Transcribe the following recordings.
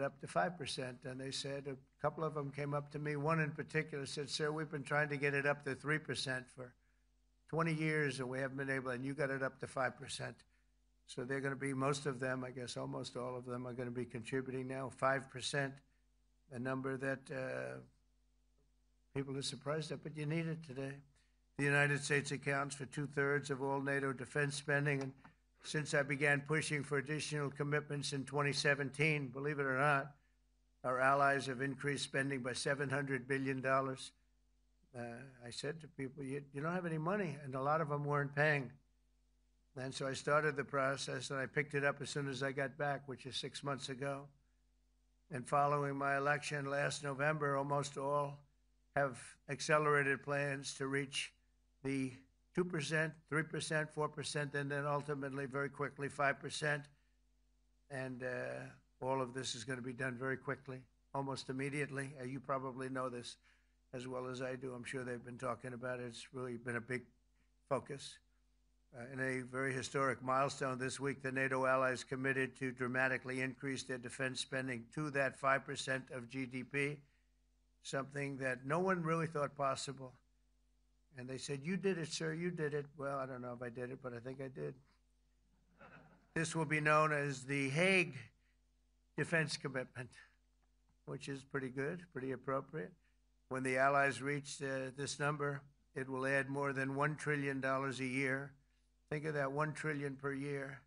up to 5%. And they said, a couple of them came up to me. One in particular said, "Sir, we've been trying to get it up to 3% for 20 years, and we haven't been able, and you got it up to 5%. So they're going to be, most of them, I guess almost all of them, are going to be contributing now, 5%, a number that people are surprised at, but you need it today. The United States accounts for 2/3 of all NATO defense spending, and since I began pushing for additional commitments in 2017, believe it or not, our allies have increased spending by $700 billion. I said to people, you don't have any money, and a lot of them weren't paying. And so I started the process, and I picked it up as soon as I got back, which is 6 months ago. And following my election last November, almost all have accelerated plans to reach the 2%, 3%, 4%, and then ultimately, very quickly, 5%. And all of this is going to be done very quickly, almost immediately. You probably know this as well as I do. I'm sure they've been talking about it. It's really been a big focus. In a very historic milestone this week, the NATO allies committed to dramatically increase their defense spending to that 5% of GDP, something that no one really thought possible. And they said, "You did it, sir, you did it." Well, I don't know if I did it, but I think I did. This will be known as the Hague Defense Commitment, which is pretty good, pretty appropriate. When the allies reach this number, it will add more than $1 trillion a year. Think of that, $1 trillion per year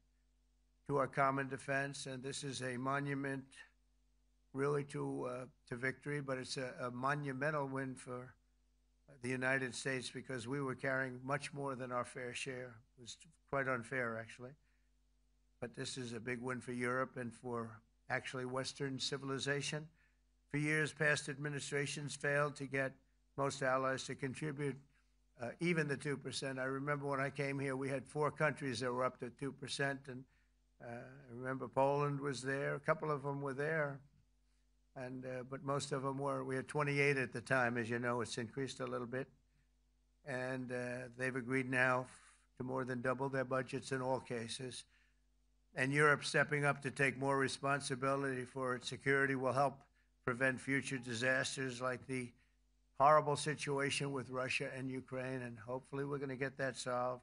to our common defense. And this is a monument really to victory, but it's a monumental win for the United States because we were carrying much more than our fair share. It was quite unfair, actually. But this is a big win for Europe and for actually Western civilization. For years, past administrations failed to get most allies to contribute even the 2%. I remember when I came here, we had 4 countries that were up to 2%. And I remember Poland was there. A couple of them were there. But most of them were. We had 28 at the time. As you know, it's increased a little bit. And they've agreed now to more than double their budgets in all cases. And Europe stepping up to take more responsibility for its security will help prevent future disasters like the horrible situation with Russia and Ukraine, and hopefully we're going to get that solved.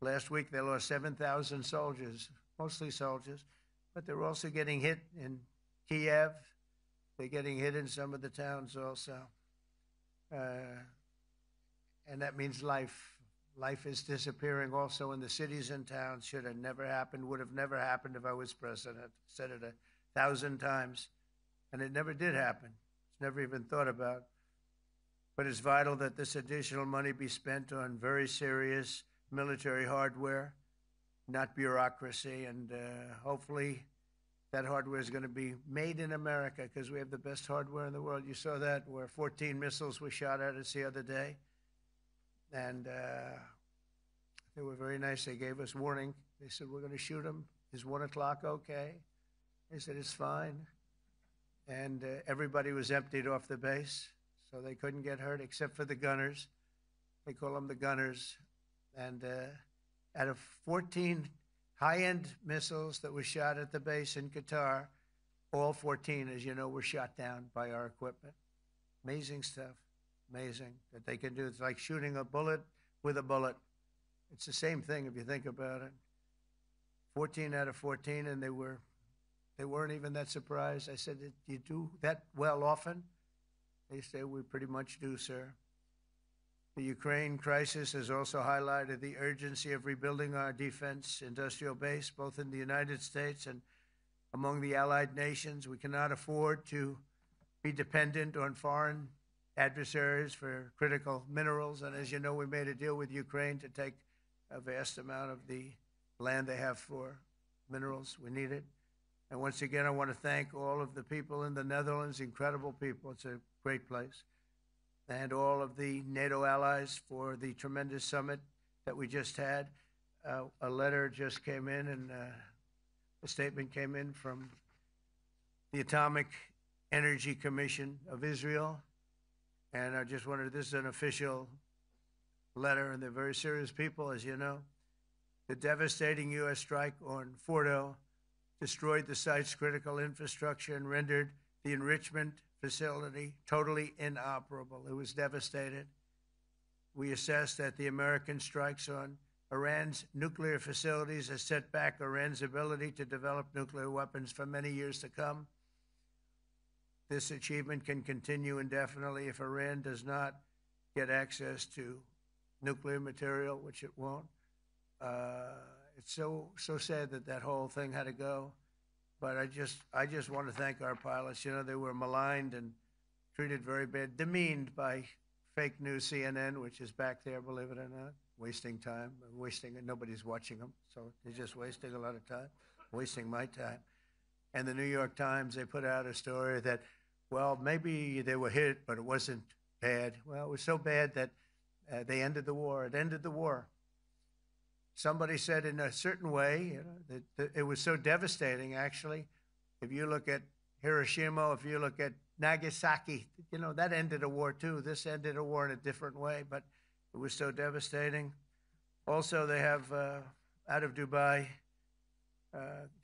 Last week they lost 7,000 soldiers, mostly soldiers, but they're also getting hit in Kiev. They're getting hit in some of the towns also. And that means life. Life is disappearing also in the cities and towns. Should have never happened, would have never happened if I was president. Said it 1,000 times. And it never did happen. It's never even thought about. But it's vital that this additional money be spent on very serious military hardware, not bureaucracy. And hopefully that hardware is going to be made in America because we have the best hardware in the world. You saw that where 14 missiles were shot at us the other day. And they were very nice. They gave us warning. They said, "We're going to shoot them. Is 1 o'clock okay?" They said, "It's fine." And everybody was emptied off the base, so they couldn't get hurt except for the gunners. They call them the gunners. And out of 14 high-end missiles that were shot at the base in Qatar, all 14, as you know, were shot down by our equipment. Amazing stuff. Amazing that they can do. It's like shooting a bullet with a bullet. It's the same thing if you think about it. 14 out of 14, and they weren't even that surprised. I said, "Do you do that well often?" They say, "We pretty much do, sir." The Ukraine crisis has also highlighted the urgency of rebuilding our defense industrial base, both in the United States and among the allied nations. We cannot afford to be dependent on foreign adversaries for critical minerals. And as you know, we made a deal with Ukraine to take a vast amount of the land they have for minerals. We need it. And once again, I want to thank all of the people in the Netherlands, incredible people. It's a great place. And all of the NATO allies for the tremendous summit that we just had. A letter just came in, and a statement came in from the Atomic Energy Commission of Israel. And I just wanted, this is an official letter, and they're very serious people, as you know. The devastating U.S. strike on Fordo destroyed the site's critical infrastructure, and rendered the enrichment facility totally inoperable. It was devastated. We assessed that the American strikes on Iran's nuclear facilities has set back Iran's ability to develop nuclear weapons for many years to come. This achievement can continue indefinitely if Iran does not get access to nuclear material, which it won't. It's so sad that that whole thing had to go. But I just want to thank our pilots. You know, they were maligned and treated very bad, demeaned by fake news CNN, which is back there, believe it or not, wasting time, nobody's watching them, so they're just wasting a lot of time, wasting my time. And the New York Times, they put out a story that, well, maybe they were hit, but it wasn't bad. Well, it was so bad that they ended the war. It ended the war. Somebody said in a certain way, you know, that it was so devastating, actually. If you look at Hiroshima, if you look at Nagasaki, you know, that ended a war too. This ended a war in a different way, but it was so devastating. Also, they have, out of Dubai,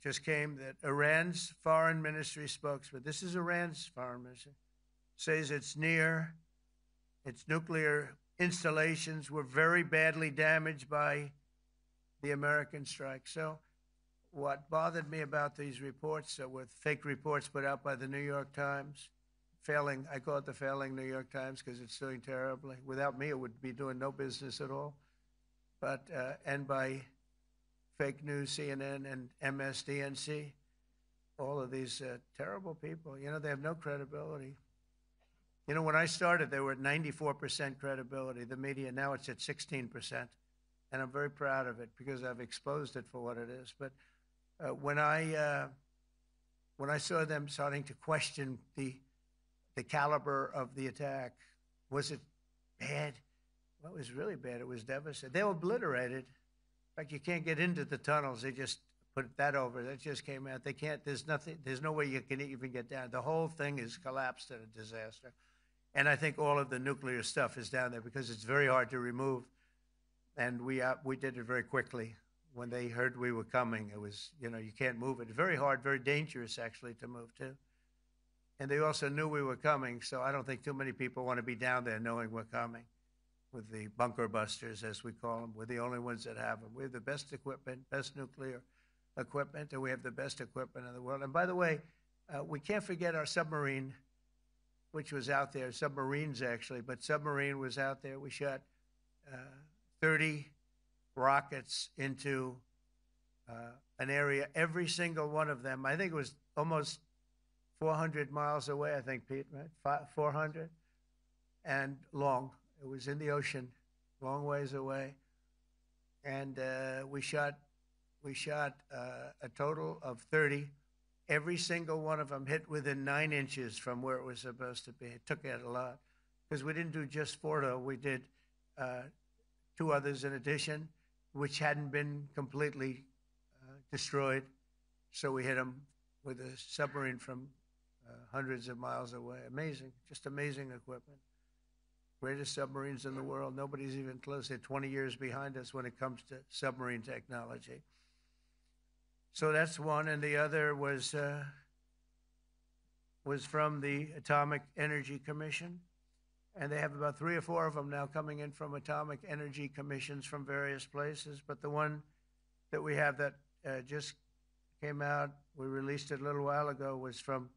just came that Iran's foreign ministry spokesman, this is Iran's foreign ministry, says its nuclear installations were very badly damaged by the American strike. So what bothered me about these reports were fake reports put out by the New York Times, failing, I call it the failing New York Times because it's doing terribly. Without me, it would be doing no business at all. But, and by fake news, CNN and MSDNC, all of these terrible people, you know, they have no credibility. You know, when I started, they were at 94% credibility, the media. Now it's at 16%. And I'm very proud of it because I've exposed it for what it is. But when I saw them starting to question the caliber of the attack, was it bad? Well, it was really bad. It was devastating. They were obliterated. In fact, you can't get into the tunnels. They just put that over. That just came out. They can't, there's nothing, there's no way you can even get down. The whole thing is collapsed in a disaster. And I think all of the nuclear stuff is down there because it's very hard to remove. And we did it very quickly. When they heard we were coming, it was, you know, you can't move it. Very hard, very dangerous, actually, to move to. And they also knew we were coming, so I don't think too many people want to be down there knowing we're coming. With the bunker busters, as we call them, we're the only ones that have them. We have the best equipment, best nuclear equipment, and we have the best equipment in the world. And by the way, we can't forget our submarine, which was out there, submarines actually, but submarine was out there. We shot 30 rockets into an area, every single one of them. I think it was almost 400 miles away, I think, Pete, right? 400, and long. It was in the ocean, long ways away. And we shot a total of 30. Every single one of them hit within 9 inches from where it was supposed to be. It took it a lot because we didn't do just 4, though. We did 2 others in addition, which hadn't been completely destroyed. So we hit them with a submarine from hundreds of miles away. Amazing, just amazing equipment. Greatest submarines in the world. Nobody's even close. They're 20 years behind us when it comes to submarine technology. So that's one, and the other was from the Atomic Energy Commission, and they have about 3 or 4 of them now coming in from atomic energy commissions from various places. But the one that we have that just came out, we released it a little while ago, was from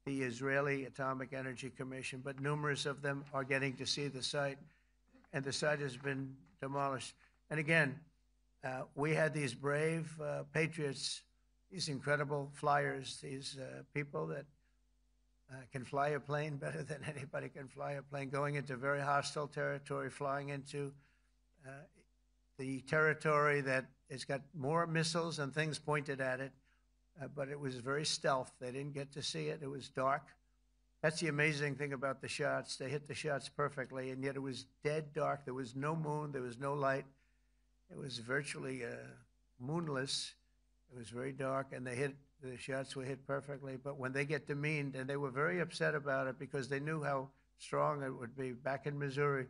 the Israeli Atomic Energy Commission, but numerous of them are getting to see the site, and the site has been demolished. And again, we had these brave patriots, these incredible flyers, these people that can fly a plane better than anybody can fly a plane, going into very hostile territory, flying into the territory that has got more missiles and things pointed at it. But it was very stealth. They didn't get to see it. It was dark. That's the amazing thing about the shots. They hit the shots perfectly, and yet it was dead dark. There was no moon. There was no light. It was virtually moonless. It was very dark, and the shots were hit perfectly. But when they get demeaned, and they were very upset about it because they knew how strong it would be. Back in Missouri,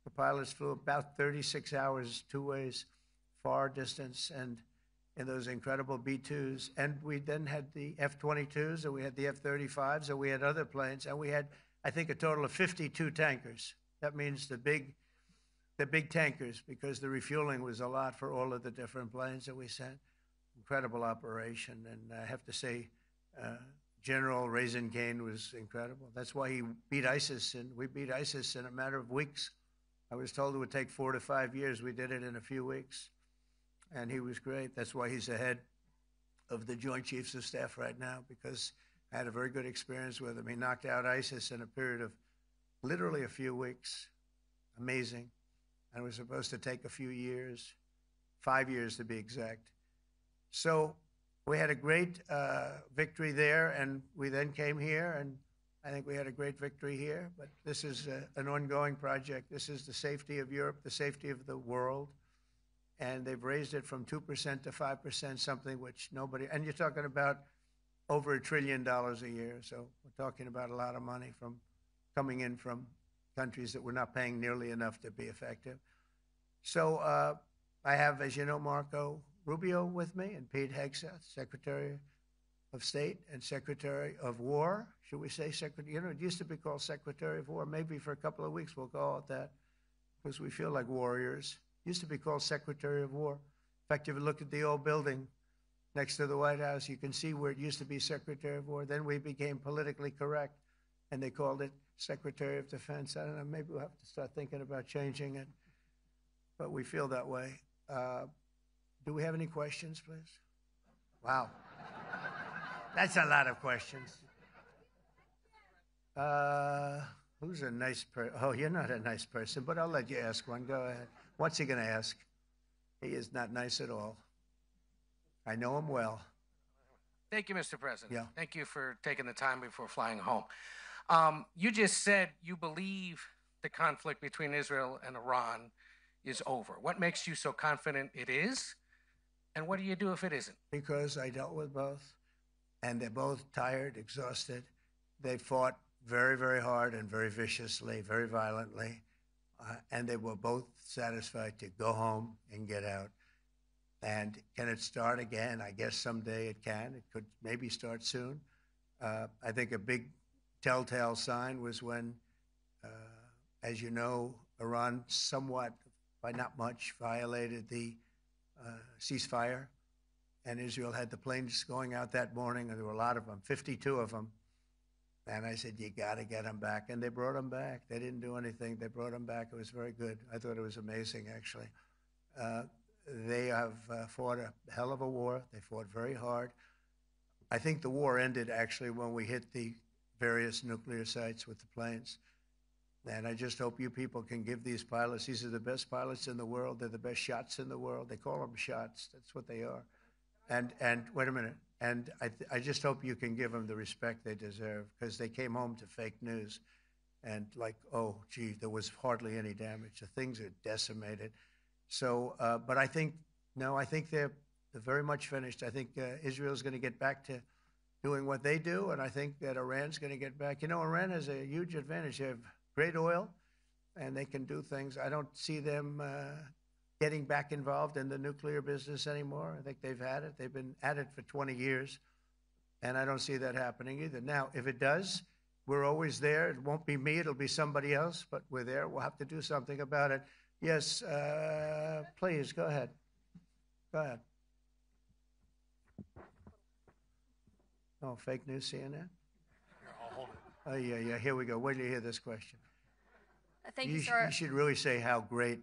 the pilots flew about 36 hours, 2 ways, far distance, and in those incredible B-2s. And we then had the F-22s, and we had the F-35s, and we had other planes, and we had, I think, a total of 52 tankers. That means the big tankers, because the refueling was a lot for all of the different planes that we sent. Incredible operation, and I have to say, General Raisin Kane was incredible. That's why he beat ISIS, and we beat ISIS in a matter of weeks. I was told it would take 4 to 5 years. We did it in a few weeks, and he was great. That's why he's the head of the Joint Chiefs of Staff right now, because I had a very good experience with him. He knocked out ISIS in a period of literally a few weeks. Amazing. And it was supposed to take a few years, 5 years to be exact. So we had a great victory there, and we then came here, and I think we had a great victory here. But this is an ongoing project. This is the safety of Europe, the safety of the world. And they've raised it from 2% to 5%, something which nobody, and you're talking about over $1 trillion a year. So we're talking about a lot of money from coming in from countries that were not paying nearly enough to be effective. So I have, as you know, Marco Rubio with me, and Pete Hegseth, Secretary of State and Secretary of War. Should we say Secretary? You know, it used to be called Secretary of War. Maybe for a couple of weeks we'll call it that, because we feel like warriors. It used to be called Secretary of War. In fact, if you look at the old building next to the White House, you can see where it used to be Secretary of War. Then we became politically correct, and they called it Secretary of Defense. I don't know, maybe we'll have to start thinking about changing it, but we feel that way. Do we have any questions, please? Wow. That's a lot of questions. Who's a nice person? Oh, you're not a nice person, but I'll let you ask one. Go ahead. What's he going to ask? He is not nice at all. I know him well. Thank you, Mr. President. Yeah. Thank you for taking the time before flying home. You just said you believe the conflict between Israel and Iran is over. What makes you so confident it is? And what do you do if it isn't? Because I dealt with both, and they're both tired, exhausted. They fought very, very hard and very viciously, very violently, and they were both satisfied to go home and get out. And can it start again? I guess someday it can. It could maybe start soon. I think a big telltale sign was when, as you know, Iran somewhat, by not much, violated the ceasefire, and Israel had the planes going out that morning, and there were a lot of them, 52 of them. And I said, you got to get them back. And they brought them back. They didn't do anything. They brought them back. It was very good. I thought it was amazing, actually. They have fought a hell of a war. They fought very hard. I think the war ended, actually, when we hit the various nuclear sites with the planes. And I just hope you people can give these pilots, these are the best pilots in the world. They're the best shots in the world. They call them shots. That's what they are. And wait a minute. And I just hope you can give them the respect they deserve, because they came home to fake news. And like, oh, gee, there was hardly any damage. The things are decimated. So, but I think, no, I think they're very much finished. I think Israel's going to get back to doing what they do. And I think that Iran's going to get back. You know, Iran has a huge advantage. They have great oil, and they can do things. I don't see them getting back involved in the nuclear business anymore. I think they've had it. They've been at it for 20 years, and I don't see that happening either. Now, if it does, we're always there. It won't be me. It'll be somebody else, but we're there. We'll have to do something about it. Yes, please, go ahead. Go ahead. Oh, fake news, CNN? Here, I'll hold it. Oh, yeah, here we go. Wait till you hear this question. Thank you, sir. You should really say how great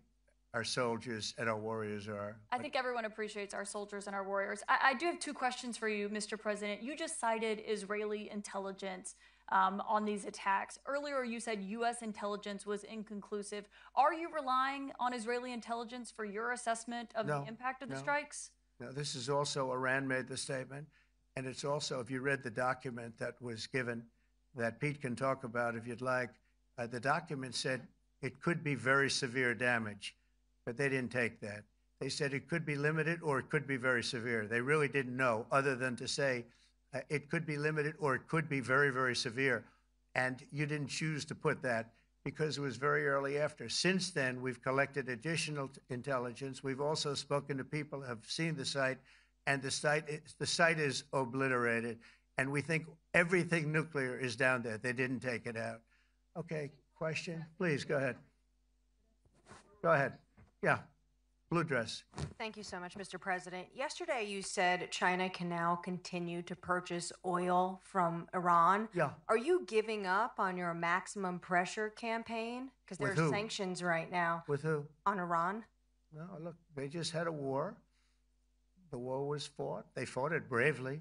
our soldiers and our warriors are. I think everyone appreciates our soldiers and our warriors. I do have two questions for you, Mr. President. You just cited Israeli intelligence on these attacks. Earlier, you said U.S. intelligence was inconclusive. Are you relying on Israeli intelligence for your assessment of the impact of the strikes? No, this is also, Iran made the statement, and it's also, if you read the document that was given, that Pete can talk about if you'd like, the document said it could be very severe damage, but they didn't take that. They said it could be limited or it could be very severe. They really didn't know, other than to say it could be limited or it could be very, very severe. And you didn't choose to put that because it was very early after. Since then, we've collected additional intelligence. We've also spoken to people who have seen the site, and the site is obliterated. And we think everything nuclear is down there. They didn't take it out. Okay, question? Please, go ahead. Go ahead. Yeah, blue dress. Thank you so much, Mr. President. Yesterday you said China can now continue to purchase oil from Iran. Yeah. Are you giving up on your maximum pressure campaign? Because there With are who? sanctions right now With who? on Iran. No, look, they just had a war. The war was fought. They fought it bravely.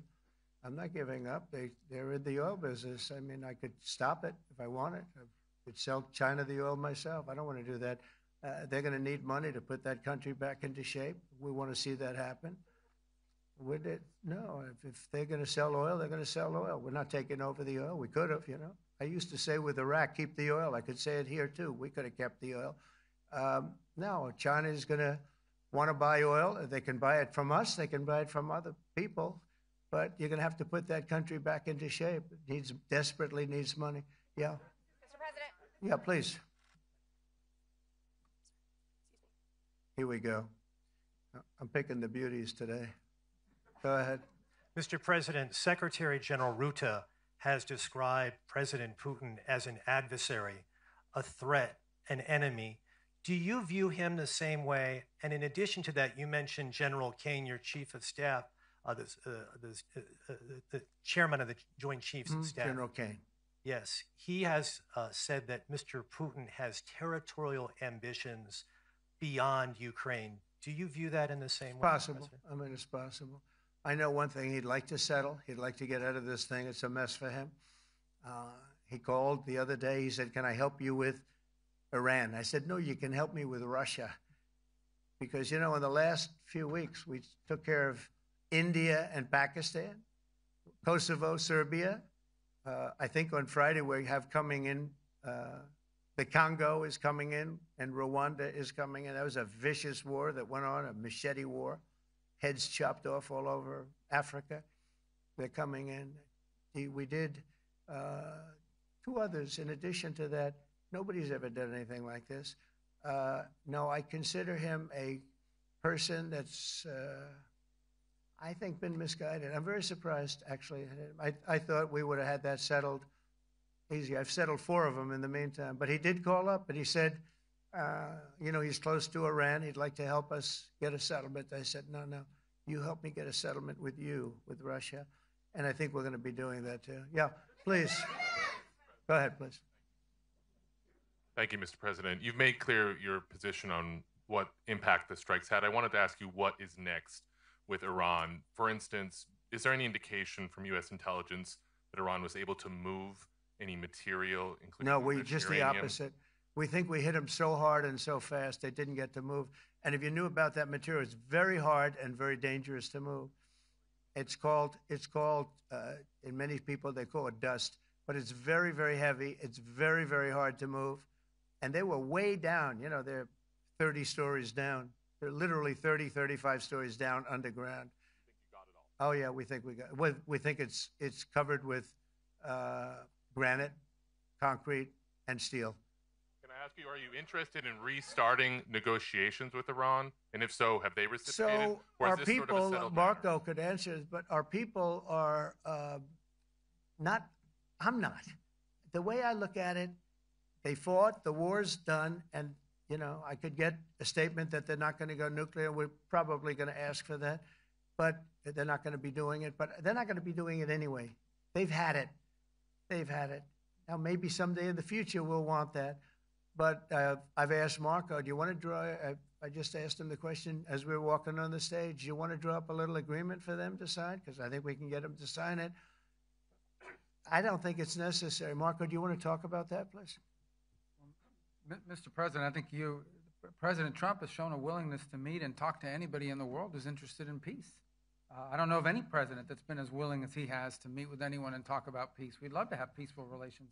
I'm not giving up. They're in the oil business. I mean, I could stop it if I wanted. I could sell China the oil myself. I don't want to do that. They're going to need money to put that country back into shape. We want to see that happen. Would it? No. If they're going to sell oil, they're going to sell oil. We're not taking over the oil. We could have, you know. I used to say with Iraq, keep the oil. I could say it here, too. We could have kept the oil. No, China is going to want to buy oil. They can buy it from us. They can buy it from other people. But you're going to have to put that country back into shape. It desperately needs money. Yeah. Mr. President. Yeah, please. Here we go. I'm picking the beauties today. Go ahead. Mr. President, Secretary General Rutte has described President Putin as an adversary, a threat, an enemy. Do you view him the same way? And in addition to that, you mentioned General Kane, your chief of staff, the chairman of the Joint Chiefs of Staff. General Kane. Yes, he has said that Mr. Putin has territorial ambitions beyond Ukraine. Do you view that in the same way? Possible. President? I mean, it's possible. I know one thing. He'd like to settle. He'd like to get out of this thing. It's a mess for him. He called the other day. He said, can I help you with Iran? I said, no, you can help me with Russia. Because, you know, in the last few weeks, we took care of India and Pakistan, Kosovo, Serbia. I think on Friday we have coming in, the Congo is coming in, and Rwanda is coming in. That was a vicious war that went on, a machete war, heads chopped off all over Africa. They're coming in. We did two others in addition to that. Nobody's ever done anything like this. No, I consider him a person that's, I think, been misguided. I'm very surprised, actually. I thought we would have had that settled easy. I've settled 4 of them in the meantime. But he did call up, and he said, you know, he's close to Iran. He'd like to help us get a settlement. I said, no, you help me get a settlement with you, with Russia. And I think we're going to be doing that, too. Yeah, please. Go ahead, please. Thank you, Mr. President. You've made clear your position on what impact the strikes had. I wanted to ask you what is next with Iran. For instance, is there any indication from U.S. intelligence that Iran was able to move any material, including No, just the opposite. We think we hit them so hard and so fast they didn't get to move. And if you knew about that material, it's very hard and very dangerous to move. It's called in many people they call it dust, but it's very, very heavy. It's very, very hard to move. And they were way down. You know, they're 30 stories down. They're literally 30, 35 stories down underground. You think you got it all? Oh yeah, we think we got. We think it's covered with granite, concrete, and steel. Can I ask you, are you interested in restarting negotiations with Iran? And if so, have they reciprocated? So or is our this sort of a people, settled Marco matter? could answer this, but our people are not. I'm not. The way I look at it, they fought. The war's done, and you know, I could get a statement that they're not going to go nuclear. We're probably going to ask for that, but they're not going to be doing it. But they're not going to be doing it anyway. They've had it. They've had it. Now, maybe someday in the future we'll want that. But I've asked Marco, do you want to draw? I just asked him the question as we were walking on the stage. Do you want to draw up a little agreement for them to sign? Because I think we can get them to sign it. I don't think it's necessary. Marco, do you want to talk about that, please? Mr. President, I think President Trump has shown a willingness to meet and talk to anybody in the world who's interested in peace. I don't know of any president that's been as willing as he has to meet with anyone and talk about peace. We'd love to have peaceful relations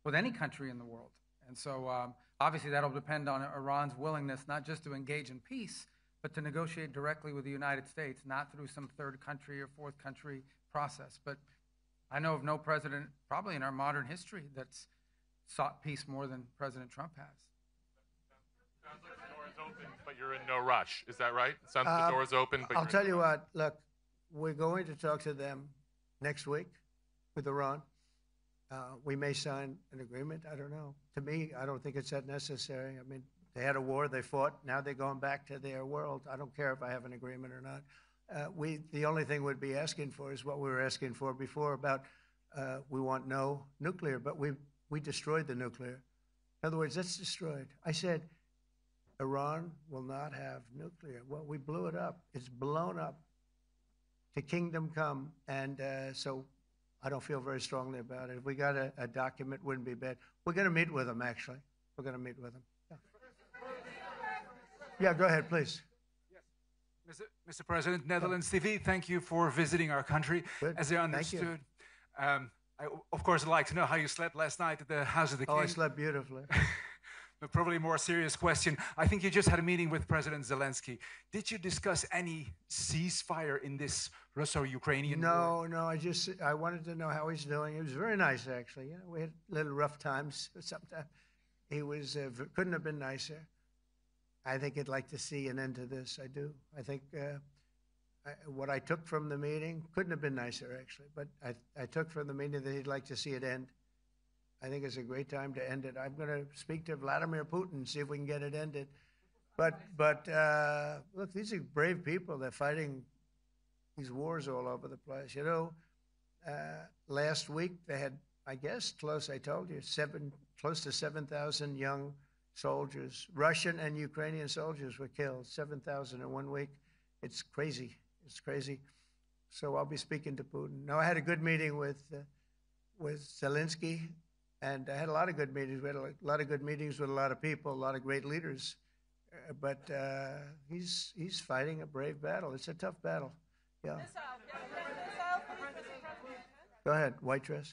with any country in the world. And so obviously that'll depend on Iran's willingness not just to engage in peace, but to negotiate directly with the United States, not through some third country or fourth country process. But I know of no president, probably in our modern history, that's sought peace more than President Trump has. Sounds like the door is open, but you're in no rush. Is that right? It sounds like the door is open, but I'll tell you what, look, we're going to talk to them next week with Iran. We may sign an agreement. I don't know. To me, I don't think it's that necessary. I mean, they had a war, they fought. Now they're going back to their world. I don't care if I have an agreement or not. The only thing we'd be asking for is what we were asking for before about we want no nuclear, but we destroyed the nuclear. In other words, that's destroyed. I said, Iran will not have nuclear. Well, we blew it up. It's blown up to kingdom come. And so I don't feel very strongly about it. If we got a document, wouldn't be bad. We're going to meet with them, actually. We're going to meet with them. Yeah, go ahead, please. Mr. President, Netherlands TV, thank you for visiting our country. Good. As I understood, I, of course, I'd like to know how you slept last night at the House of the King. Oh, I slept beautifully. But probably a more serious question. I think you just had a meeting with President Zelensky. Did you discuss any ceasefire in this Russo-Ukrainian war? No, I wanted to know how he's doing. He was very nice, actually. You know, we had little rough times sometimes. He was couldn't have been nicer. I think he'd like to see an end to this. I do. I think what I took from the meeting couldn't have been nicer, actually. But I took from the meeting that he'd like to see it end. I think it's a great time to end it. I'm going to speak to Vladimir Putin and see if we can get it ended. But look, these are brave people. They're fighting these wars all over the place. You know, last week they had, I guess, I told you, close to 7,000 young soldiers, Russian and Ukrainian soldiers were killed, 7,000 in 1 week. It's crazy. It's crazy. So I'll be speaking to Putin. No, I had a good meeting with Zelensky, and I had a lot of good meetings. We had a lot of good meetings with a lot of people, a lot of great leaders. But he's fighting a brave battle. It's a tough battle. Yeah. Go ahead, white dress.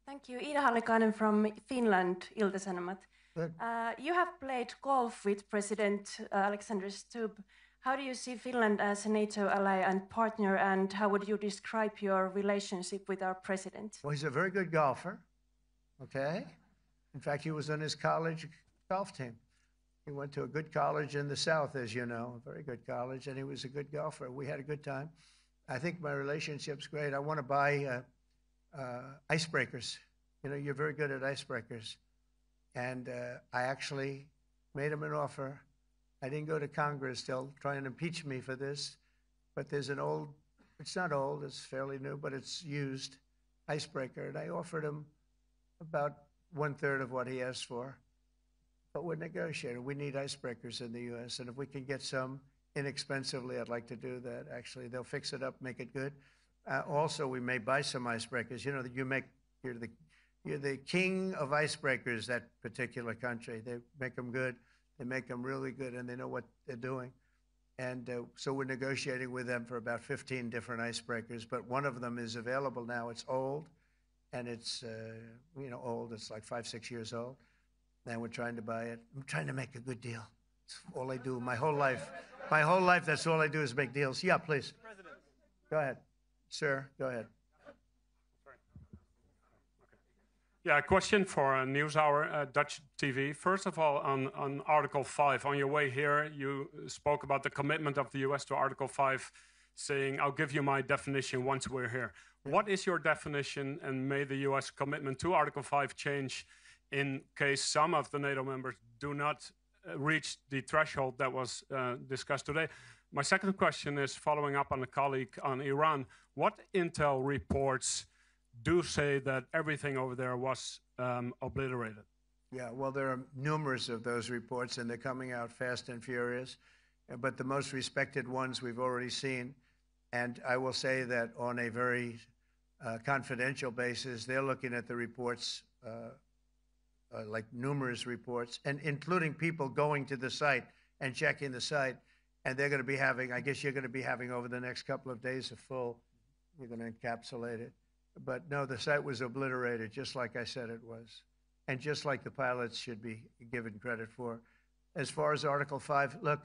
Thank you. Ida Hallikainen from Finland, Ilta-Sanomat. You have played golf with President Alexander Stubb. How do you see Finland as a NATO ally and partner, and how would you describe your relationship with our president? Well, he's a very good golfer, okay? In fact, he was on his college golf team. He went to a good college in the South, as you know, a very good college, and he was a good golfer. We had a good time. I think my relationship's great. I want to buy icebreakers. You know, you're very good at icebreakers. And I actually made him an offer. I didn't go to Congress. They'll try and impeach me for this. But there's an old, it's not old, it's fairly new, but it's used icebreaker. And I offered him about 1/3 of what he asked for. But we're negotiating. We need icebreakers in the U.S. And if we can get some inexpensively, I'd like to do that. Actually, they'll fix it up, make it good. Also, we may buy some icebreakers. You know that you're the king of icebreakers. That particular country, they make them good. They make them really good, and they know what they're doing. And so we're negotiating with them for about 15 different icebreakers. But one of them is available now. It's old, and it's old. It's like 5-6 years old. And we're trying to buy it. I'm trying to make a good deal. It's all I do my whole life. My whole life, that's all I do is make deals. Yeah, please. Go ahead. Sir, go ahead. Yeah, a question for NewsHour, Dutch TV. First of all, on Article 5, on your way here, you spoke about the commitment of the U.S. to Article 5, saying, I'll give you my definition once we're here. What is your definition, and may the U.S. commitment to Article 5 change in case some of the NATO members do not reach the threshold that was discussed today? My second question is following up on a colleague on Iran. What intel reports do say that everything over there was obliterated? Yeah, well, there are numerous of those reports, and they're coming out fast and furious. But the most respected ones we've already seen. And I will say that on a very confidential basis, they're looking at the reports, like numerous reports, and including people going to the site and checking the site. And they're going to be having, I guess you're going to be having over the next couple of days you're going to encapsulate it. But no, the site was obliterated, just like I said it was. And just like the pilots should be given credit for. As far as Article 5, look,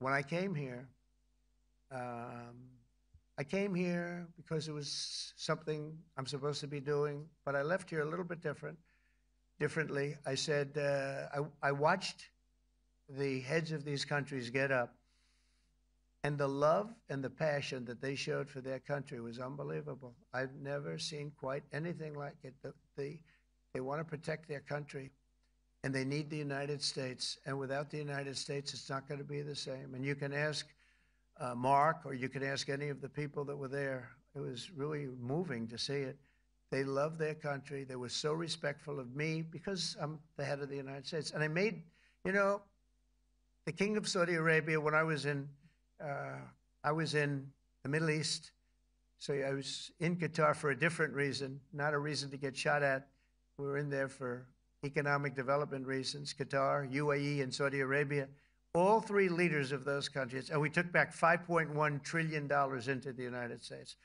when I came here because it was something I'm supposed to be doing, but I left here a little bit differently. I said, I watched the heads of these countries get up And the love and the passion that they showed for their country was unbelievable. I've never seen quite anything like it. They want to protect their country, and they need the United States. And without the United States, it's not going to be the same. And you can ask Mark, or you can ask any of the people that were there. It was really moving to see it. They loved their country. They were so respectful of me because I'm the head of the United States. And I made, the King of Saudi Arabia, when I was in the Middle East. So I was in Qatar for a different reason, not a reason to get shot at. We were in there for economic development reasons, Qatar, UAE, and Saudi Arabia. All three leaders of those countries, and we took back $5.1 trillion into the United States.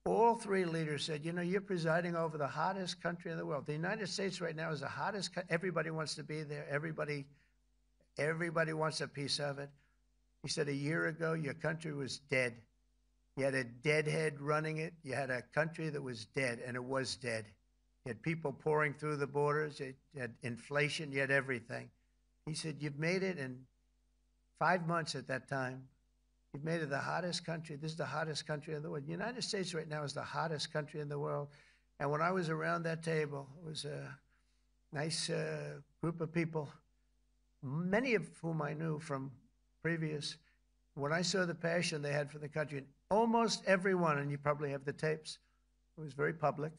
All three leaders said, you're presiding over the hottest country in the world. The United States right now is the hottest country. Everybody wants to be there. Everybody wants a piece of it. He said, a year ago, your country was dead. You had a deadhead running it. You had a country that was dead, and it was dead. You had people pouring through the borders. You had inflation. You had everything. He said, you've made it in 5 months at that time. You've made it the hottest country. This is the hottest country in the world. The United States right now is the hottest country in the world. And when I was around that table, it was a nice group of people, many of whom I knew from previous. When I saw the passion they had for the country, almost everyone, and you probably have the tapes, it was very public,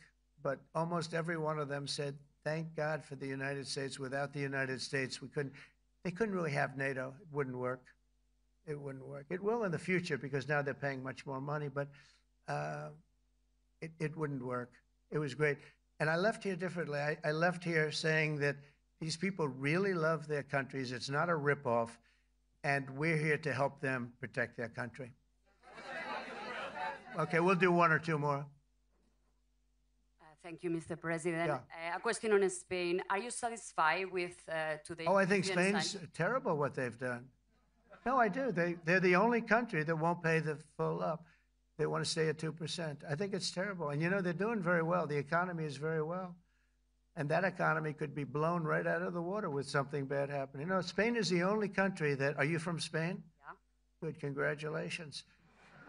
but almost every one of them said, thank God for the United States. Without the United States, they couldn't really have NATO. It wouldn't work. It wouldn't work. It will in the future because now they're paying much more money, but it wouldn't work. It was great. And I left here differently. I left here saying that these people really love their countries. It's not a ripoff. And we're here to help them protect their country. Okay, we'll do one or two more. Thank you, Mr. President. Yeah. A question on Spain. Are you satisfied with today's... Oh, I think Spain's terrible what they've done. No, I do. They're the only country that won't pay the full up. They want to stay at 2%. I think it's terrible. And, they're doing very well. The economy is very well. And that economy could be blown right out of the water with something bad happening. Spain is the only country that... Are you from Spain? Yeah. Good, congratulations.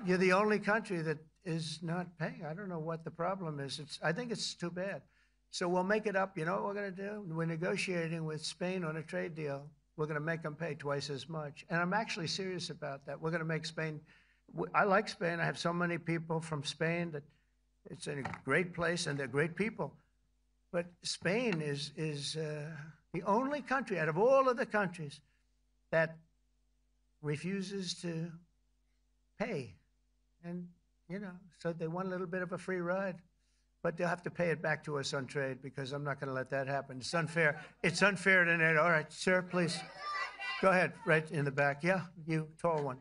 You're the only country that is not paying. I don't know what the problem is. I think it's too bad. So we'll make it up. You know what we're going to do? We're negotiating with Spain on a trade deal. We're going to make them pay twice as much. And I'm actually serious about that. We're going to make Spain... I like Spain. I have so many people from Spain that it's a great place and they're great people. But Spain is the only country out of all of the countries that refuses to pay. And, so they want a little bit of a free ride. But they'll have to pay it back to us on trade because I'm not going to let that happen. It's unfair. It's unfair to NATO. All right, sir, please. Go ahead, right in the back. Yeah, you, tall one.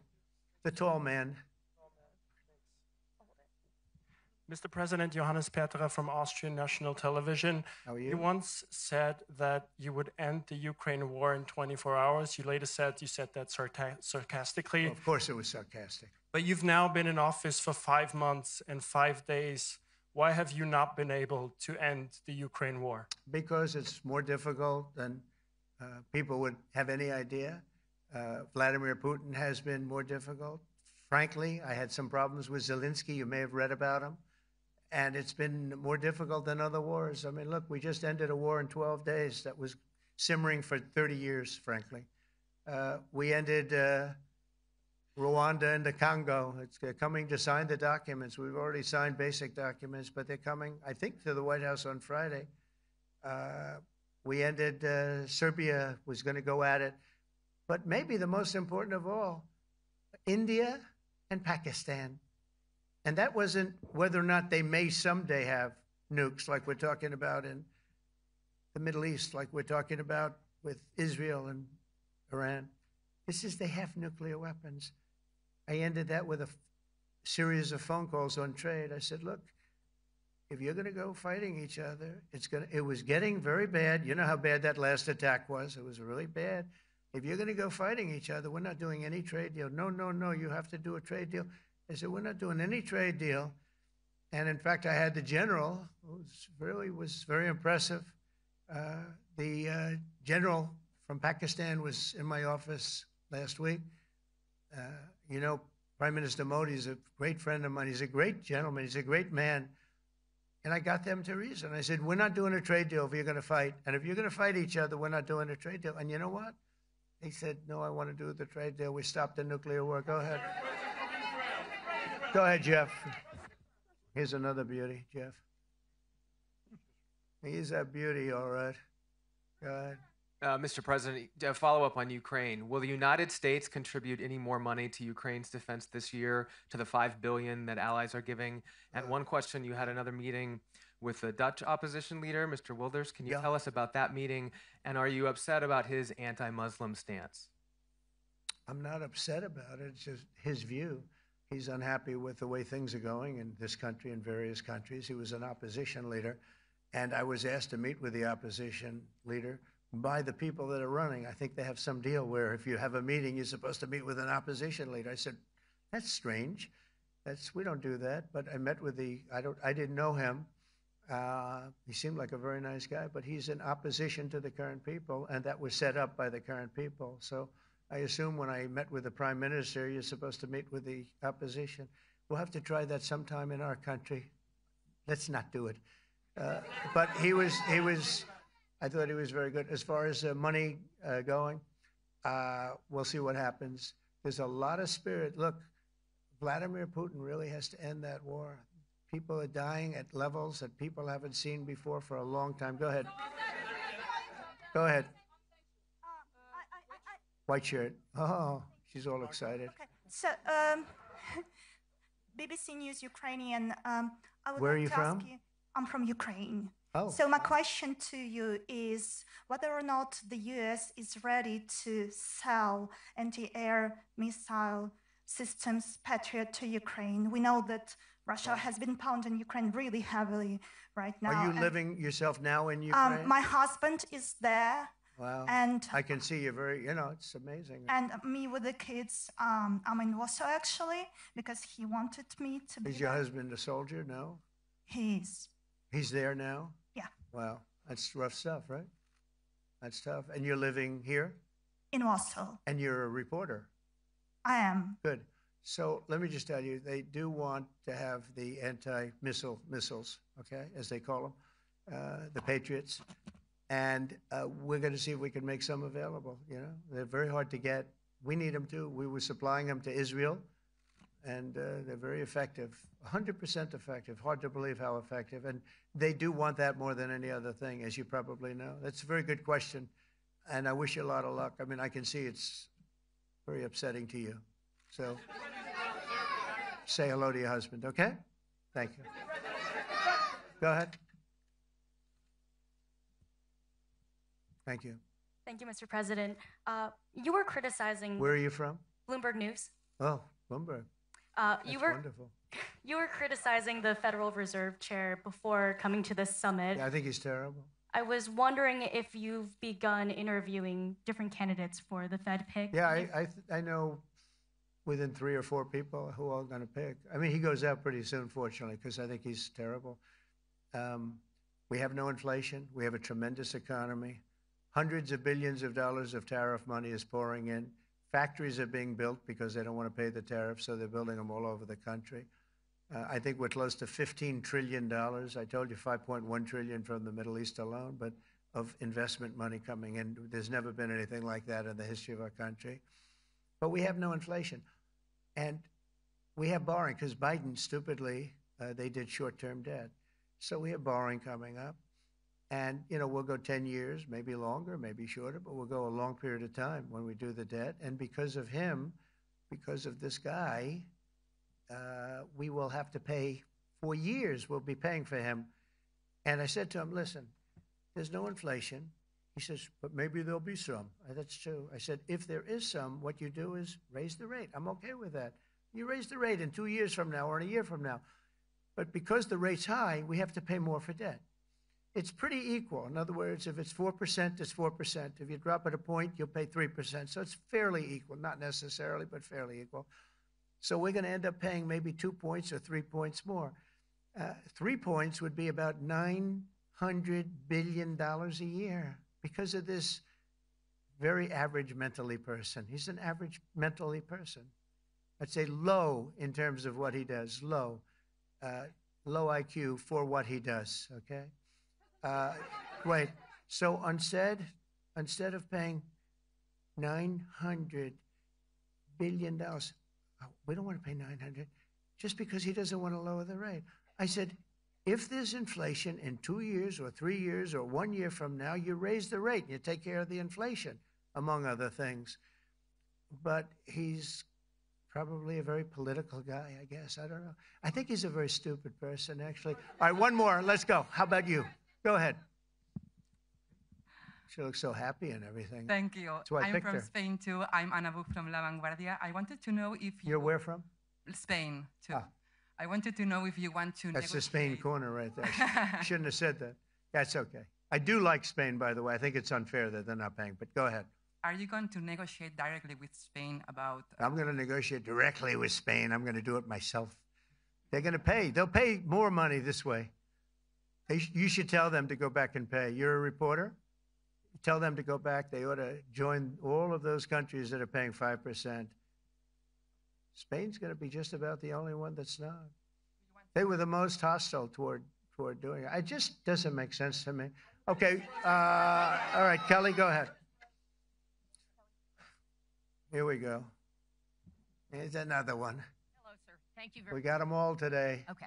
The tall man. Mr. President, Johannes Petra from Austrian National Television. How are you? You once said that you would end the Ukraine war in 24 hours. You later said you said that sarcastically. Well, of course it was sarcastic. But you've now been in office for 5 months and 5 days. Why have you not been able to end the Ukraine war? Because it's more difficult than people would have any idea. Vladimir Putin has been more difficult. Frankly, I had some problems with Zelensky. You may have read about him. And it's been more difficult than other wars. I mean, look, we just ended a war in 12 days that was simmering for 30 years, frankly. We ended Rwanda and the Congo. They're coming to sign the documents. We've already signed basic documents, but they're coming, I think, to the White House on Friday. We ended Serbia was going to go at it. But maybe the most important of all, India and Pakistan. And that wasn't whether or not they may someday have nukes like we're talking about in the Middle East, like we're talking about with Israel and Iran. This is they have nuclear weapons. I ended that with a series of phone calls on trade. I said, look, if you're going to go fighting each other, it was getting very bad. You know how bad that last attack was. It was really bad. If you're going to go fighting each other, we're not doing any trade deal. No, you have to do a trade deal. I said, we're not doing any trade deal. And in fact, I had the general, who was very impressive. The general from Pakistan was in my office last week. Prime Minister Modi is a great friend of mine. He's a great gentleman. He's a great man. And I got them to reason. I said, we're not doing a trade deal if you're going to fight. And if you're going to fight each other, we're not doing a trade deal. And you know what? They said, no, I want to do the trade deal. We stopped the nuclear war. Go ahead. Go ahead, Jeff. Here's another beauty, Jeff. He's a beauty, all right. Go ahead. Mr. President, to follow up on Ukraine, will the United States contribute any more money to Ukraine's defense this year to the $5 billion that allies are giving? And one question, you had another meeting with the Dutch opposition leader, Mr. Wilders. Can you tell us about that meeting? And are you upset about his anti-Muslim stance? I'm not upset about it. It's just his view. He's unhappy with the way things are going in this country and various countries. He was an opposition leader, and I was asked to meet with the opposition leader by the people that are running. I think they have some deal where if you have a meeting, you're supposed to meet with an opposition leader. I said, that's strange. We don't do that. But I met with I didn't know him. He seemed like a very nice guy, but he's in opposition to the current people, and that was set up by the current people. So I assume when I met with the Prime Minister, you're supposed to meet with the opposition. We'll have to try that sometime in our country. Let's not do it. But I thought he was very good. As far as money going, we'll see what happens. There's a lot of spirit. Look, Vladimir Putin really has to end that war. People are dying at levels that people haven't seen before for a long time. Go ahead. Go ahead. White shirt. Oh, she's all excited. Okay. So, BBC News Ukrainian. I would Where like are you to from? ask you. I'm from Ukraine. Oh. So my question to you is whether or not the U.S. is ready to sell anti-air missile systems Patriot to Ukraine. We know that Russia has been pounding Ukraine really heavily right now. Are you living yourself now in Ukraine? My husband is there. Wow. And I can see you very, it's amazing. And me with the kids, I'm in Warsaw actually, because he wanted me to be Is your there. husband a soldier? No? He's there now? Yeah. Wow. That's rough stuff, right? That's tough. And you're living here? in Warsaw. And you're a reporter? I am. Good. So let me just tell you, they do want to have the missiles, okay, as they call them, the Patriots. And we're going to see if we can make some available, They're very hard to get. We need them too. We were supplying them to Israel, and they're very effective, 100% effective. Hard to believe how effective. And they do want that more than any other thing, as you probably know. That's a very good question, and I wish you a lot of luck. I mean, I can see it's very upsetting to you. So say hello to your husband, okay? Thank you. Go ahead. Thank you. Thank you, Mr. President. You were criticizing... Where are you from? Bloomberg News. Oh, Bloomberg. That's wonderful. You were criticizing the Federal Reserve Chair before coming to this summit. Yeah, I think he's terrible. I was wondering if you've begun interviewing different candidates for the Fed pick. Yeah, I know within 3 or 4 people who are going to pick. I mean, he goes out pretty soon, fortunately, because I think he's terrible. We have no inflation. We have a tremendous economy. Hundreds of billions of dollars of tariff money is pouring in. Factories are being built because they don't want to pay the tariffs, so they're building them all over the country. I think we're close to $15 trillion. I told you $5.1 trillion from the Middle East alone, but of investment money coming in. There's never been anything like that in the history of our country. But we have no inflation. And we have borrowing because Biden, stupidly, they did short-term debt. So we have borrowing coming up. And, we'll go 10 years, maybe longer, maybe shorter, but we'll go a long period of time when we do the debt. And because of him, because of this guy, we will have to pay for years. We'll be paying for him. And I said to him, listen, there's no inflation. He says, but maybe there'll be some. That's true. I said, if there is some, what you do is raise the rate. I'm okay with that. You raise the rate in 2 years from now or in a year from now. But because the rate's high, we have to pay more for debt. It's pretty equal. In other words, if it's 4%, it's 4%. If you drop it a point, you'll pay 3%. So it's fairly equal, not necessarily, but fairly equal. So we're going to end up paying maybe 2 points or 3 points more. 3 points would be about $900 billion a year because of this very average mentally person. He's an average mentally person. I'd say low in terms of what he does, low IQ for what he does, okay? Wait, so instead of paying $900 billion, we don't want to pay 900 just because he doesn't want to lower the rate. I said, if there's inflation in 2 years or 3 years or 1 year from now, you raise the rate and you take care of the inflation, among other things. But he's probably a very political guy, I guess. I don't know. I think he's a very stupid person, actually. All right, one more. Let's go. How about you? Go ahead. She looks so happy and everything. Thank you. That's why I I'm picked from her. Spain, too. I'm Ana Bu from La Vanguardia. I wanted to know if You're where from? Spain, too. Ah. I wanted to know if you want to That's the negotiate. Spain corner right there. Shouldn't have said that. That's okay. I do like Spain, by the way. I think it's unfair that they're not paying, but go ahead. Are you going to negotiate directly with Spain about... I'm going to negotiate directly with Spain. I'm going to do it myself. They're going to pay. They'll pay more money this way. You should tell them to go back and pay. You're a reporter? Tell them to go back. They ought to join all of those countries that are paying 5%. Spain's going to be just about the only one that's not. They were the most hostile toward doing it. It just doesn't make sense to me. Okay. All right, Kelly, go ahead. Here we go. Here's another one. Hello, sir. Thank you very We much. got them all today. Okay.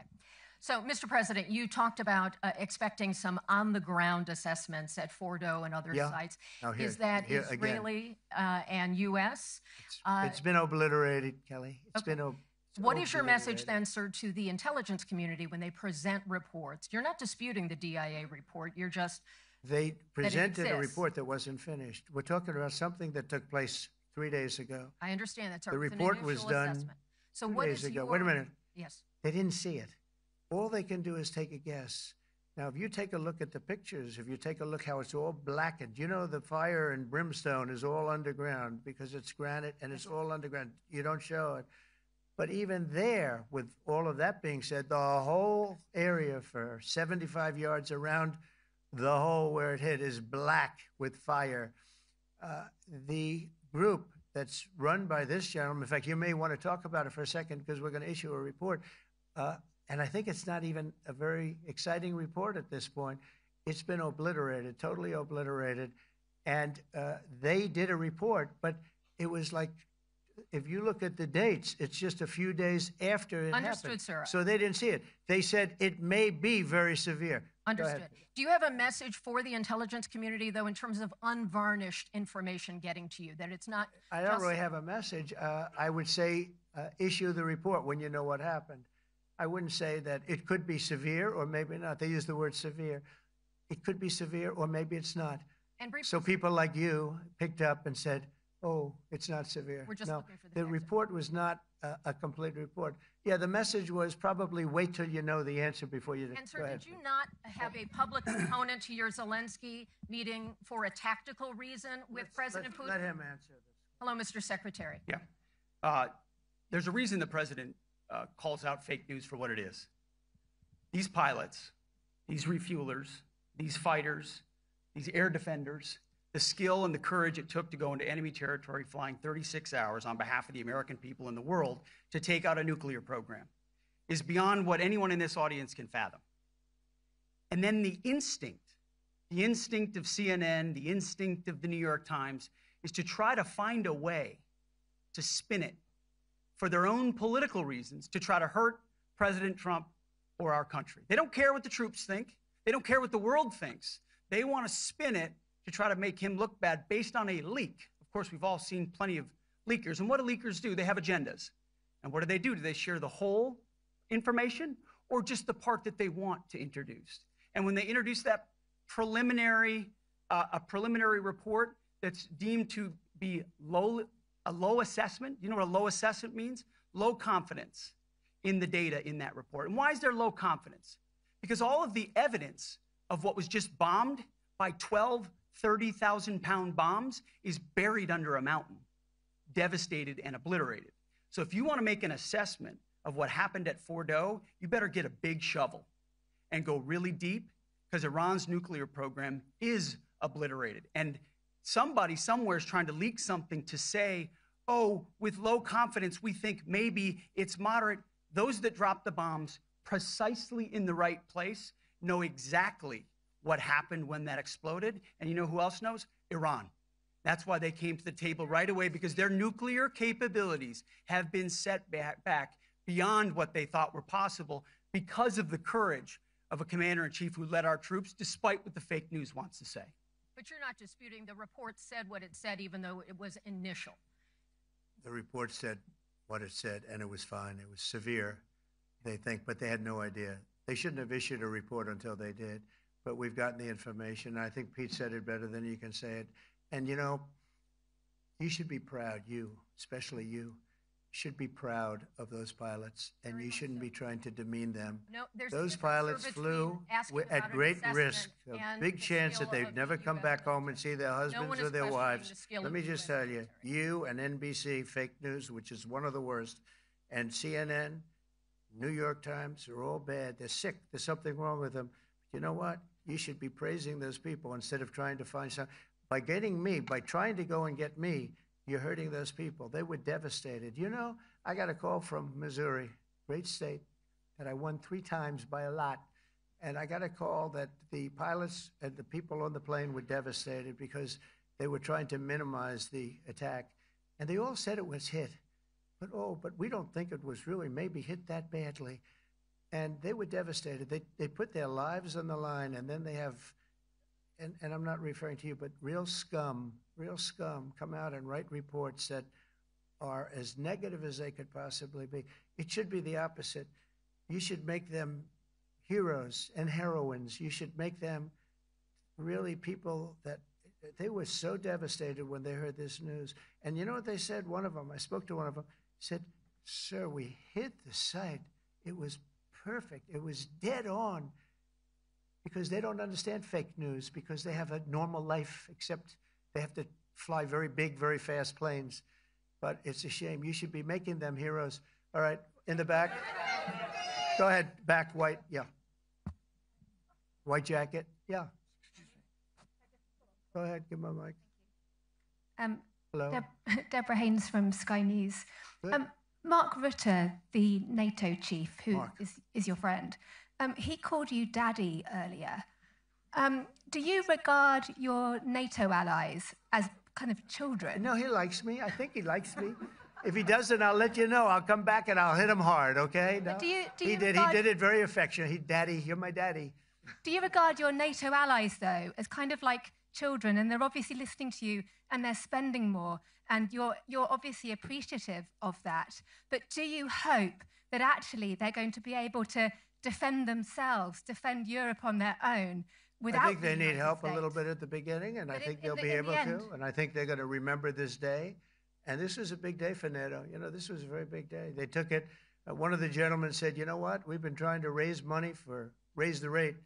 So, Mr. President, you talked about expecting some on-the-ground assessments at Fordo and other sites. Now here- Is that here again. Israeli and U.S.? It's been obliterated, Kelly. What is your message then, sir, to the intelligence community when they present reports? You're not disputing the DIA report. You're just They presented a exists. report that wasn't finished. We're talking about something that took place 3 days ago. I understand that, sir. The It's an report was initial done assessment. So 2 what days is ago. your- Wait a minute. Yes. They didn't see it. All they can do is take a guess. Now, if you take a look at the pictures, if you take a look how it's all blackened, you know the fire and brimstone is all underground because it's granite and it's all underground. You don't show it. But even there, with all of that being said, the whole area for 75 yards around the hole where it hit is black with fire. The group that's run by this gentleman, in fact, you may want to talk about it for a second because we're going to issue a report. And I think it's not even a very exciting report at this point. It's been obliterated, totally obliterated. And they did a report, but it was like, if you look at the dates, it's just a few days after it Understood, happened. sir. So they didn't see it. They said it may be very severe. Go Understood. ahead. Do you have a message for the intelligence community, though, in terms of unvarnished information getting to you, that it's not I don't just- really have a message. I would say issue the report when you know what happened. I wouldn't say that it could be severe or maybe not. They use the word severe. It could be severe or maybe it's not. And briefly, So people like you picked up and said, oh, it's not severe. We're just no, looking for the the report was not a complete report. Yeah, the message was probably wait till you know the answer before you. And, sir, go ahead. did you not have a public component to your Zelensky meeting for a tactical reason with President Putin? Let him answer this. Hello, Mr. Secretary. Yeah. There's a reason the president calls out fake news for what it is. These pilots, these refuelers, these fighters, these air defenders, the skill and the courage it took to go into enemy territory flying 36 hours on behalf of the American people and the world to take out a nuclear program is beyond what anyone in this audience can fathom. And then the instinct of CNN, the instinct of the New York Times is to try to find a way to spin it for their own political reasons to try to hurt President Trump or our country. They don't care what the troops think. They don't care what the world thinks. They want to spin it to try to make him look bad based on a leak. Of course, we've all seen plenty of leakers. And what do leakers do? They have agendas. And what do? Do they share the whole information or just the part that they want to introduce? And when they introduce that preliminary report that's deemed to be a low assessment, you know what a low assessment means? Low confidence in the data in that report. And why is there low confidence? Because all of the evidence of what was just bombed by 12 30,000-pound bombs is buried under a mountain, devastated and obliterated. So if you want to make an assessment of what happened at Fordo, you better get a big shovel and go really deep because Iran's nuclear program is obliterated. And somebody somewhere is trying to leak something to say, oh, with low confidence, we think maybe it's moderate. Those that dropped the bombs precisely in the right place know exactly what happened when that exploded. And you know who else knows? Iran. That's why they came to the table right away, because their nuclear capabilities have been set back beyond what they thought were possible because of the courage of a commander-in-chief who led our troops, despite what the fake news wants to say. But you're not disputing the report said what it said, even though it was initial. The report said what it said, and it was fine. It was severe, they think, but they had no idea. They shouldn't have issued a report until they did, but we've gotten the information. I think Pete said it better than you can say it. And, you know, you should be proud, you, especially you, should be proud of those pilots, and you shouldn't be trying to demean them. No, there's those pilots flew at great risk, a big chance that they'd never come back home and see their husbands or their wives. Let me just tell you, you and NBC, fake news, which is one of the worst, and CNN, New York Times, are all bad. They're sick. There's something wrong with them. But you know what? You should be praising those people instead of trying to find some. By getting me, by trying to go and get me, you're hurting those people. They were devastated. You know, I got a call from Missouri, great state, that I won 3 times by a lot. And I got a call that the pilots and the people on the plane were devastated because they were trying to minimize the attack. And they all said it was hit. But we don't think it was really maybe hit that badly. And they were devastated. They put their lives on the line, and then they have, and I'm not referring to you, but real scum come out and write reports that are as negative as they could possibly be. It should be the opposite. You should make them heroes and heroines. You should make them really people that they were so devastated when they heard this news. And you know what they said? One of them, I spoke to one of them, said, "Sir, we hit the site. It was perfect. It was dead on." Because they don't understand fake news, because they have a normal life, except they have to fly very big, very fast planes. But it's a shame. You should be making them heroes. All right, in the back. Go ahead, back, white, yeah. White jacket, yeah. Go ahead, give him a mic. Hello. Deborah Haynes from Sky News. Mark Rutte, the NATO chief, who is your friend, he called you daddy earlier. Do you regard your NATO allies as kind of children? No, he likes me. I think he likes me. If he doesn't, I'll let you know. I'll come back and I'll hit him hard, okay? No. He did it very affectionate. Daddy, you're my daddy. Do you regard your NATO allies, though, as kind of like children, and they're obviously listening to you and they're spending more, and you're obviously appreciative of that, but do you hope that actually they're going to be able to defend themselves, defend Europe on their own without I think they need help a little bit at the beginning, and I think they'll be able to, and I think they're going to remember this day, and this was a big day for NATO. You know, this was a very big day. They took it. One of the gentlemen said, you know what, we've been trying to raise money raise the rate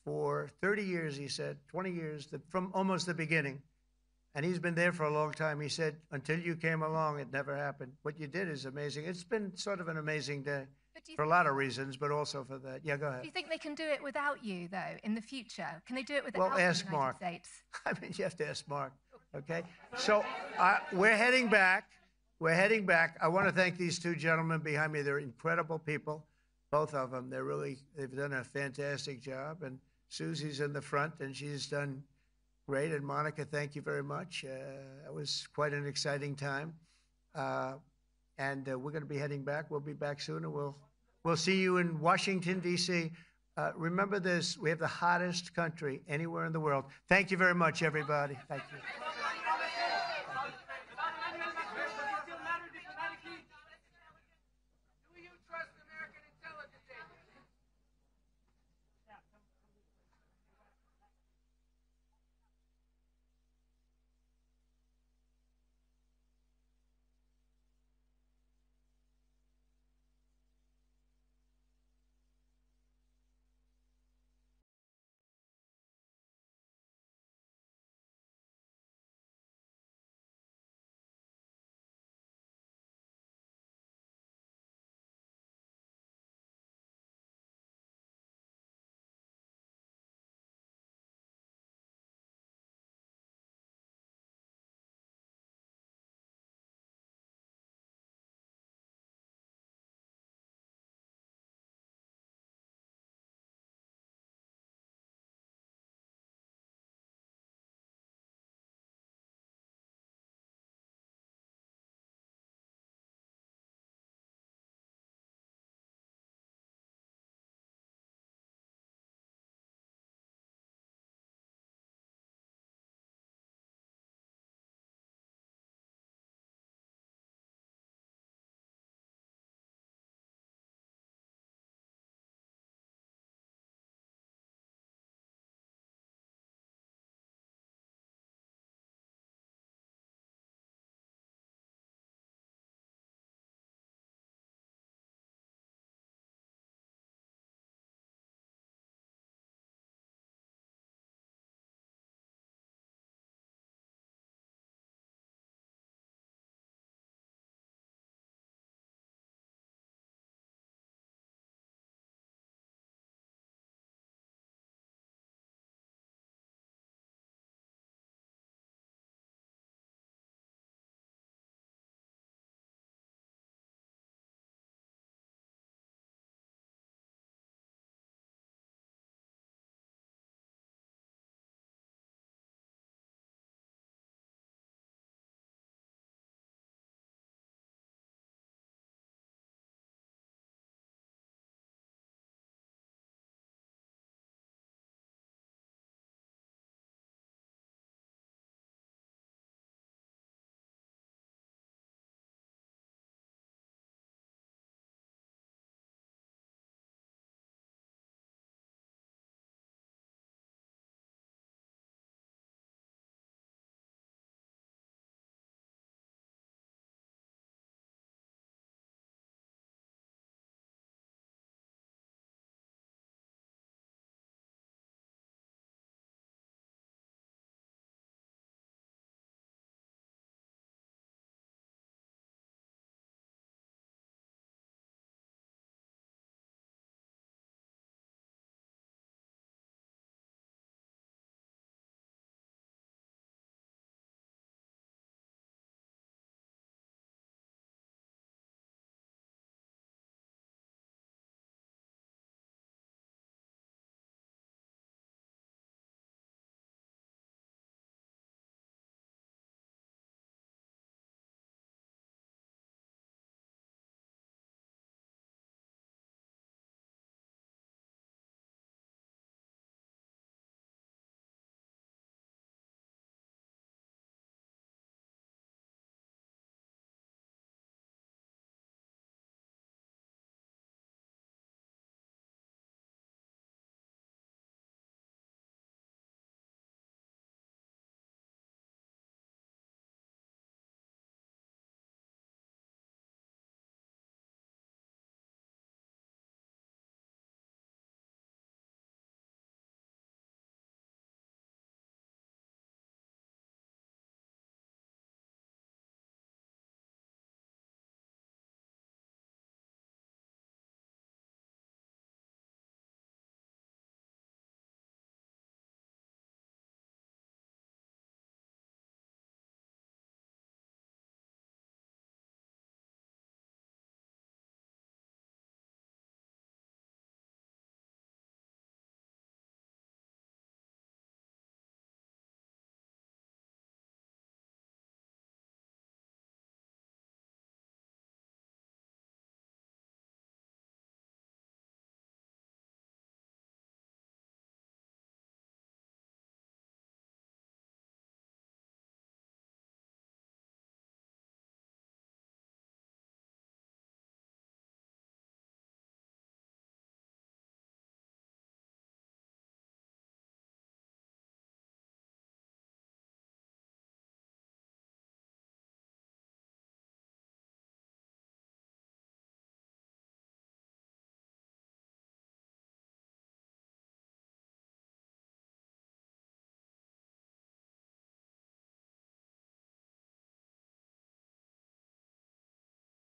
for 30 years, he said, 20 years, from almost the beginning. And he's been there for a long time. He said, until you came along, it never happened. What you did is amazing. It's been sort of an amazing day for a lot of reasons, but also for that. Yeah, go ahead. Do you think they can do it without you, though, in the future? Can they do it without the ask United Mark. States? I mean, you have to ask Mark, okay? So we're heading back. We're heading back. I want to thank these 2 gentlemen behind me. They're incredible people, both of them. They've done a fantastic job. And Susie's in the front, and she's done great. And Monica, thank you very much. It was quite an exciting time. And we're going to be heading back. We'll be back soon, and we'll see you in Washington, D.C. Remember this, we have the hottest country anywhere in the world. Thank you very much, everybody. Thank you.